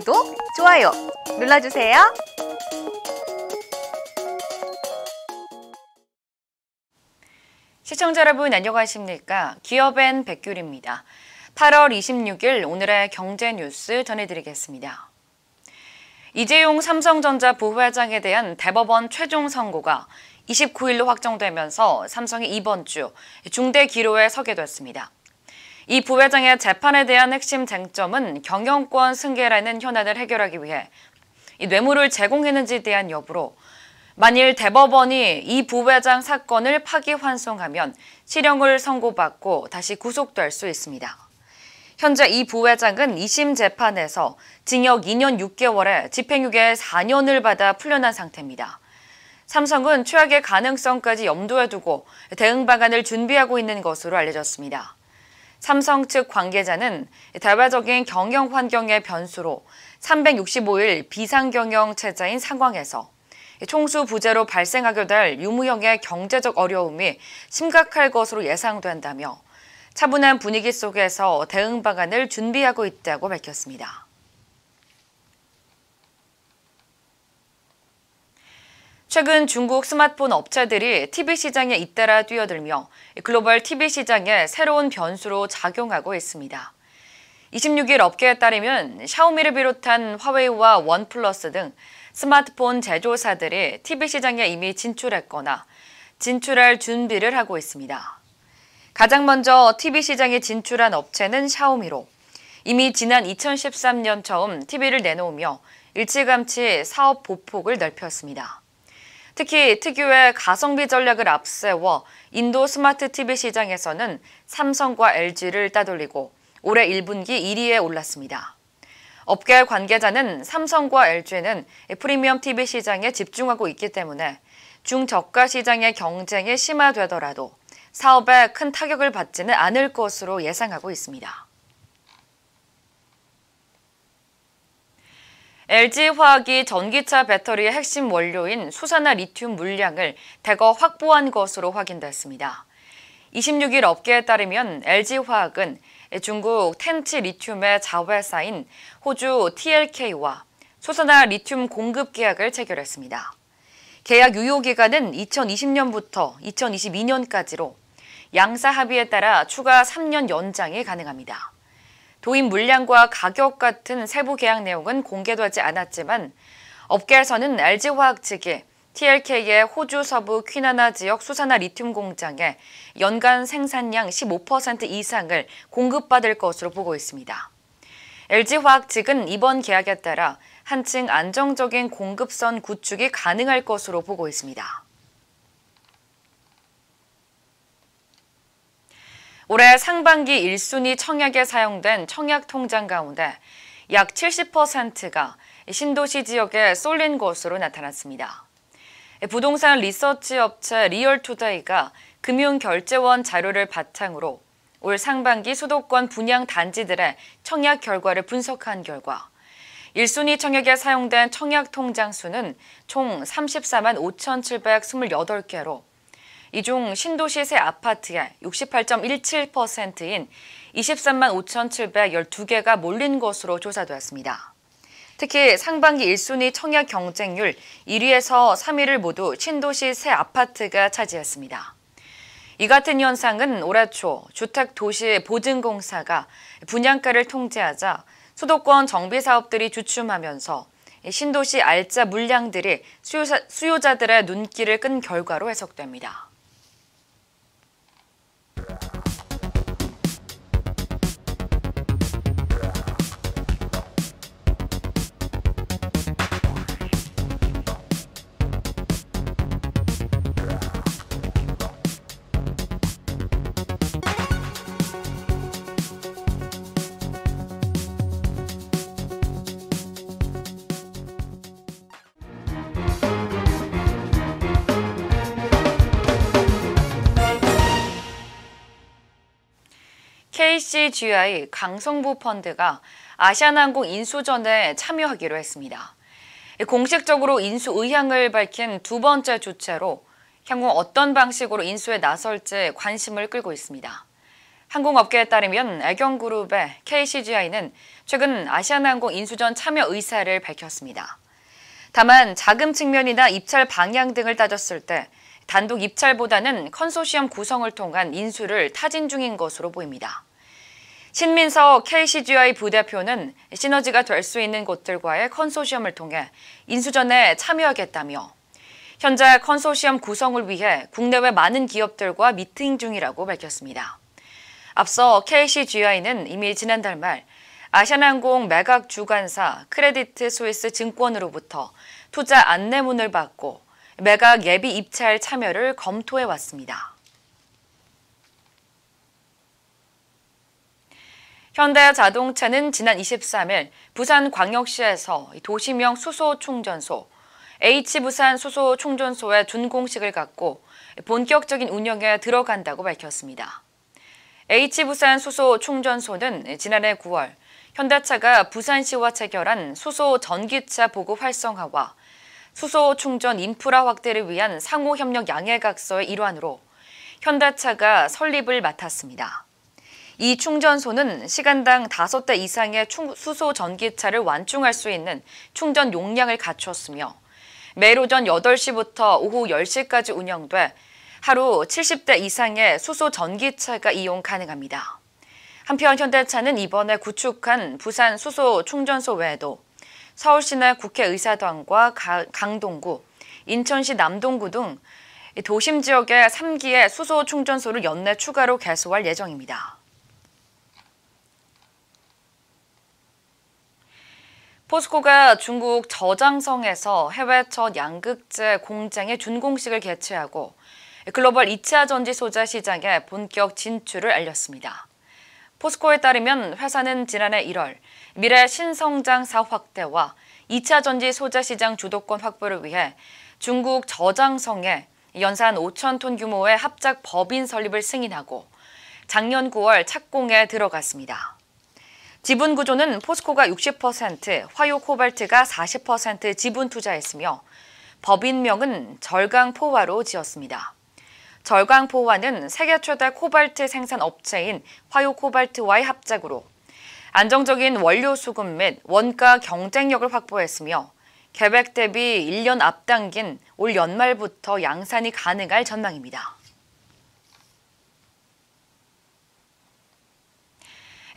구독, 좋아요 눌러주세요. 시청자 여러분 안녕하십니까? 기업엔 백귤입니다. 8월 26일 오늘의 경제 뉴스 전해드리겠습니다. 이재용 삼성전자 부회장에 대한 대법원 최종 선고가 29일로 확정되면서 삼성이 이번 주 중대 기로에 서게 됐습니다. 이 부회장의 재판에 대한 핵심 쟁점은 경영권 승계라는 현안을 해결하기 위해 이 뇌물을 제공했는지에 대한 여부로 만일 대법원이 이 부회장 사건을 파기환송하면 실형을 선고받고 다시 구속될 수 있습니다. 현재 이 부회장은 2심 재판에서 징역 2년 6개월에 집행유예 4년을 받아 풀려난 상태입니다. 삼성은 최악의 가능성까지 염두에 두고 대응 방안을 준비하고 있는 것으로 알려졌습니다. 삼성 측 관계자는 대외적인 경영 환경의 변수로 365일 비상경영 체제인 상황에서 총수 부재로 발생하게 될 유무형의 경제적 어려움이 심각할 것으로 예상된다며 차분한 분위기 속에서 대응 방안을 준비하고 있다고 밝혔습니다. 최근 중국 스마트폰 업체들이 TV 시장에 잇따라 뛰어들며 글로벌 TV 시장에 새로운 변수로 작용하고 있습니다. 26일 업계에 따르면 샤오미를 비롯한 화웨이와 원플러스 등 스마트폰 제조사들이 TV 시장에 이미 진출했거나 진출할 준비를 하고 있습니다. 가장 먼저 TV 시장에 진출한 업체는 샤오미로 이미 지난 2013년 처음 TV를 내놓으며 일찌감치 사업 보폭을 넓혔습니다. 특히 특유의 가성비 전략을 앞세워 인도 스마트 TV 시장에서는 삼성과 LG를 따돌리고 올해 1분기 1위에 올랐습니다. 업계 관계자는 삼성과 LG는 프리미엄 TV 시장에 집중하고 있기 때문에 중저가 시장의 경쟁이 심화되더라도 사업에 큰 타격을 받지는 않을 것으로 예상하고 있습니다. LG화학이 전기차 배터리의 핵심 원료인 수산화 리튬 물량을 대거 확보한 것으로 확인됐습니다. 26일 업계에 따르면 LG화학은 중국 텐치 리튬의 자회사인 호주 TLK와 수산화 리튬 공급 계약을 체결했습니다. 계약 유효 기간은 2020년부터 2022년까지로 양사 합의에 따라 추가 3년 연장이 가능합니다. 도입 물량과 가격 같은 세부 계약 내용은 공개되지 않았지만 업계에서는 LG화학 측이 TLK의 호주 서부 퀴나나 지역 수산화 리튬 공장에 연간 생산량 15% 이상을 공급받을 것으로 보고 있습니다. LG화학 측은 이번 계약에 따라 한층 안정적인 공급선 구축이 가능할 것으로 보고 있습니다. 올해 상반기 1순위 청약에 사용된 청약 통장 가운데 약 70%가 신도시 지역에 쏠린 것으로 나타났습니다. 부동산 리서치 업체 리얼투데이가 금융결제원 자료를 바탕으로 올 상반기 수도권 분양 단지들의 청약 결과를 분석한 결과 1순위 청약에 사용된 청약 통장 수는 총 34만 5,728개로 이 중 신도시 새 아파트의 68.17%인 23만 5,712개가 몰린 것으로 조사되었습니다. 특히 상반기 1순위 청약 경쟁률 1위에서 3위를 모두 신도시 새 아파트가 차지했습니다. 이 같은 현상은 올해 초 주택도시보증공사가 분양가를 통제하자 수도권 정비사업들이 주춤하면서 신도시 알짜 물량들이 수요자들의 눈길을 끈 결과로 해석됩니다. KCGI 강성부 펀드가 아시아나항공 인수전에 참여하기로 했습니다. 공식적으로 인수 의향을 밝힌 두 번째 주체로 향후 어떤 방식으로 인수에 나설지 관심을 끌고 있습니다. 항공업계에 따르면 애경그룹의 KCGI는 최근 아시아나항공 인수전 참여 의사를 밝혔습니다. 다만 자금 측면이나 입찰 방향 등을 따졌을 때 단독 입찰보다는 컨소시엄 구성을 통한 인수를 타진 중인 것으로 보입니다. 신민석 KCGI 부대표는 시너지가 될 수 있는 곳들과의 컨소시엄을 통해 인수전에 참여하겠다며 현재 컨소시엄 구성을 위해 국내외 많은 기업들과 미팅 중이라고 밝혔습니다. 앞서 KCGI는 이미 지난달 말 아시아나항공 매각 주관사 크레디트 스위스 증권으로부터 투자 안내문을 받고 매각 예비 입찰 참여를 검토해 왔습니다. 현대자동차는 지난 23일 부산광역시에서 도시명 수소충전소 H부산 수소충전소의 준공식을 갖고 본격적인 운영에 들어간다고 밝혔습니다. H부산 수소충전소는 지난해 9월 현대차가 부산시와 체결한 수소 전기차 보급 활성화와 수소 충전 인프라 확대를 위한 상호협력 양해각서의 일환으로 현대차가 설립을 맡았습니다. 이 충전소는 시간당 5대 이상의 수소 전기차를 완충할 수 있는 충전 용량을 갖췄으며 매일 오전 8시부터 오후 10시까지 운영돼 하루 70대 이상의 수소 전기차가 이용 가능합니다. 한편 현대차는 이번에 구축한 부산 수소 충전소 외에도 서울시내 국회의사당과 강동구, 인천시 남동구 등 도심 지역의 3기의 수소 충전소를 연내 추가로 개소할 예정입니다. 포스코가 중국 저장성에서 해외 첫 양극재 공장의 준공식을 개최하고 글로벌 2차 전지 소재 시장에 본격 진출을 알렸습니다. 포스코에 따르면 회사는 지난해 1월 미래 신성장 사업 확대와 2차 전지 소재 시장 주도권 확보를 위해 중국 저장성에 연산 5천 톤 규모의 합작 법인 설립을 승인하고 작년 9월 착공에 들어갔습니다. 지분 구조는 포스코가 60%, 화요 코발트가 40% 지분 투자했으며 법인명은 절강포화로 지었습니다. 절강포화는 세계 최대 코발트 생산 업체인 화요 코발트와의 합작으로 안정적인 원료 수급 및 원가 경쟁력을 확보했으며 계획 대비 1년 앞당긴 올 연말부터 양산이 가능할 전망입니다.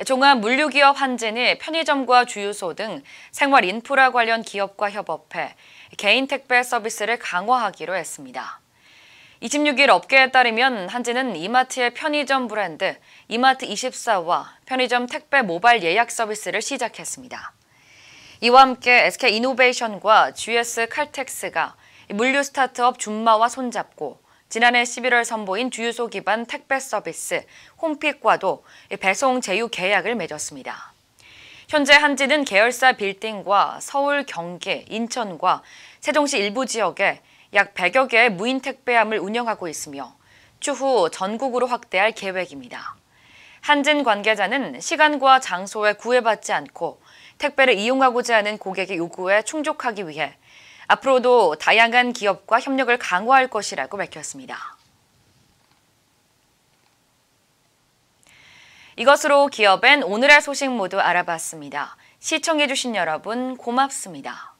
종합물류기업 한진이 편의점과 주유소 등 생활 인프라 관련 기업과 협업해 개인 택배 서비스를 강화하기로 했습니다. 26일 업계에 따르면 한진은 이마트의 편의점 브랜드 이마트24와 편의점 택배 모바일 예약 서비스를 시작했습니다. 이와 함께 SK이노베이션과 GS칼텍스가 물류 스타트업 준마와 손잡고 지난해 11월 선보인 주유소 기반 택배 서비스 홈픽과도 배송 제휴 계약을 맺었습니다. 현재 한진은 계열사 빌딩과 서울, 경기, 인천과 세종시 일부 지역에 약 100여 개의 무인 택배함을 운영하고 있으며 추후 전국으로 확대할 계획입니다. 한진 관계자는 시간과 장소에 구애받지 않고 택배를 이용하고자 하는 고객의 요구에 충족하기 위해 앞으로도 다양한 기업과 협력을 강화할 것이라고 밝혔습니다. 이것으로 기업엔 오늘의 소식 모두 알아봤습니다. 시청해주신 여러분 고맙습니다.